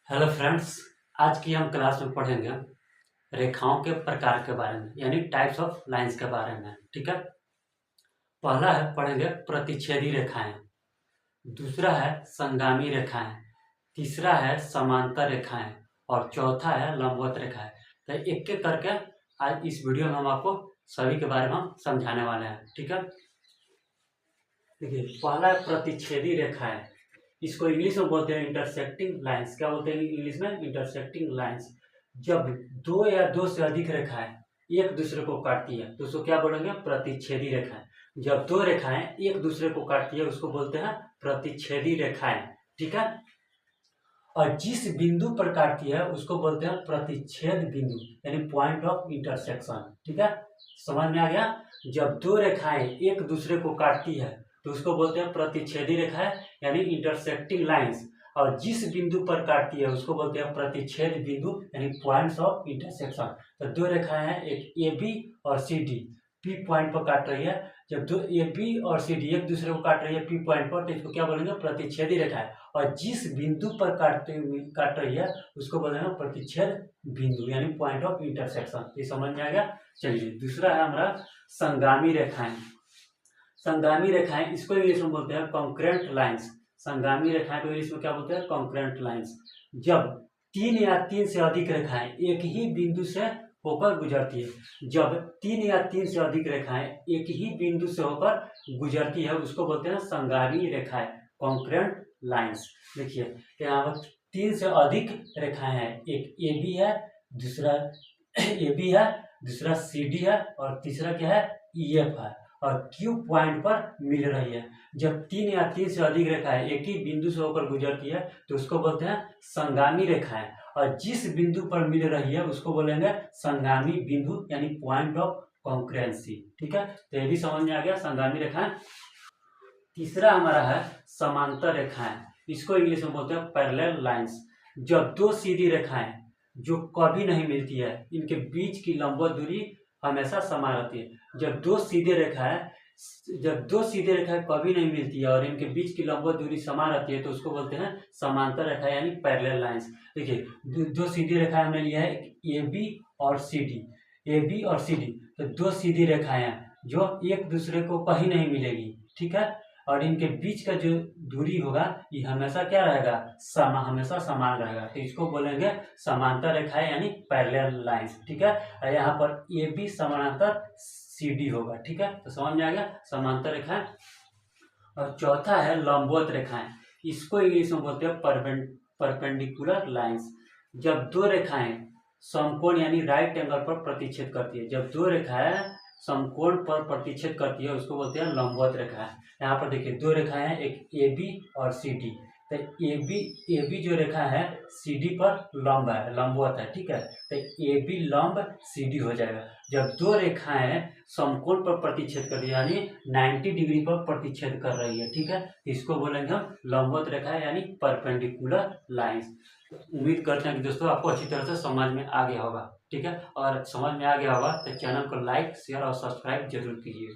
Hello friends. आज की हम क्लास में पढ़ेंगे रेखाओं के प्रकार के बारे में, यानी टाइप्स ऑफ लाइंस के बारे में। ठीक है। पहला है पढ़ेंगे प्रतिच्छेदी रेखाएं, दूसरा है संगामी रेखाएं, तीसरा है समांतर रेखाएं और चौथा है लंबवत रेखाएं। तो एक एक करके आज इस वीडियो में हम आपको सभी के बारे में हम समझाने वाले हैं। ठीक है। देखिए, पहला है प्रतिच्छेदी रेखाएं। इसको इंग्लिश में बोलते हैं इंटरसेक्टिंग लाइंस। क्या बोलते हैं इंग्लिश में? Intersecting lines. जब दो या दो से अधिक रेखाएं एक दूसरे को काटती है तो उसको क्या बोलेंगे? प्रतिच्छेदी रेखाएं। जब दो रेखाएं एक दूसरे को काटती है उसको बोलते हैं प्रतिच्छेदी रेखाएं। ठीक है। और जिस बिंदु पर काटती है उसको बोलते हैं प्रतिच्छेद बिंदु, यानी पॉइंट ऑफ इंटरसेक्शन। ठीक है, समझ में आ गया? जब दो रेखाएं एक दूसरे को काटती है तो उसको बोलते हैं प्रतिच्छेदी रेखाएं, यानी इंटरसेक्टिंग लाइंस। और जिस बिंदु पर काटती है उसको बोलते हैं प्रतिच्छेद बिंदु, यानी पॉइंट्स ऑफ इंटरसेक्शन। तो दो रेखाएं हैं, एक ए बी और सी डी। पी पॉइंट पर काट रही है। जब दो ए बी और सी डी एक दूसरे को काट रही है पी पॉइंट पर, तो इसको क्या बोलेंगे? प्रतिच्छेदी रेखाएं। और जिस बिंदु पर काट रही है उसको बोलेंगे प्रतिच्छेद बिंदु, यानी पॉइंट ऑफ इंटरसेक्शन। ये समझ में आ गया? चलिए, दूसरा है हमारा संगामी रेखाएं। संगामी रेखाएं, इसको इंग्लिश में बोलते हैं कॉन्करेंट लाइंस। संगामी रेखाएं को इंग्लिश में क्या बोलते हैं? Concurrent lines. जब तीन या तीन से अधिक रेखाएं एक ही बिंदु से होकर गुजरती है, जब तीन या तीन से अधिक रेखाएं एक ही बिंदु से होकर गुजरती है उसको बोलते हैं संगामी रेखाएं, कॉन्करेंट लाइंस। देखिए, यहाँ पर तीन से अधिक रेखाएं हैं, एक ए बी है, दूसरा ए बी है, दूसरा सी डी है और तीसरा क्या है? ई एफ है। और क्यू पॉइंट पर मिल रही है। जब तीन या तीन से अधिक रेखाएं एक ही बिंदु से होकर गुजरती है तो उसको बोलते हैं संगामी रेखाएं। और जिस बिंदु पर मिल रही है उसको बोलेंगे संगामी बिंदु, यानी पॉइंट ऑफ कॉन्करेंसी। ठीक है, तो ये भी समझ में आ गया, संगामी रेखाएं। तीसरा हमारा है समांतर रेखाएं। इसको इंग्लिश में बोलते हैं पैरेलल लाइंस। जब दो सीधी रेखाएं जो कभी नहीं मिलती है, इनके बीच की लंबवत दूरी हमेशा समान रहती है। जब दो सीधे रेखाएं कभी नहीं मिलती है और इनके बीच की लंबवत दूरी समान रहती है तो उसको बोलते हैं समांतर रेखा, यानी पैरेलल लाइंस। देखिए, दो सीधी रेखाएं हमने लिया है, ए बी और सी डी। ए बी और सी डी, तो दो सीधी रेखाएं हैं जो एक दूसरे को कहीं नहीं मिलेगी। ठीक है, और इनके बीच का जो दूरी होगा ये हमेशा क्या रहेगा? हमेशा समान रहेगा। तो इसको बोलेंगे समांतर रेखाएं, यानी पैरेलल लाइंस। ठीक है, और यहाँ पर ए बी समानांतर सी डी होगा। ठीक है, तो समझ में आ गया समांतर रेखाएं। और चौथा है लंबवत रेखाएं। इसको इंग्लिश में बोलते हैं परपेंडिकुलर लाइंस। जब दो रेखाएं समकोण यानी राइट एंगल पर प्रतिच्छेद करती है, जब दो रेखाएं समकोण पर प्रतिच्छेद करती है उसको बोलते हैं लंबवत रेखाएं। यहाँ पर देखिए, दो रेखाएं हैं, एक ए बी और सी डी। तो ए बी जो रेखा है सी डी पर लंब है, लंबवत है। ठीक है, तो ए बी लंब सी डी हो जाएगा। जब दो रेखाएं समकोण पर प्रतिच्छेद कर रही है, यानी 90 डिग्री पर प्रतिच्छेद कर रही है, ठीक है, इसको बोलेंगे हम लंबवत रेखा, यानी परपेंडिकुलर लाइंस। उम्मीद करते हैं कि दोस्तों आपको अच्छी तरह से समझ में आ गया होगा। ठीक है, और समझ में आ गया होगा तो चैनल को लाइक, शेयर और सब्सक्राइब जरूर कीजिए।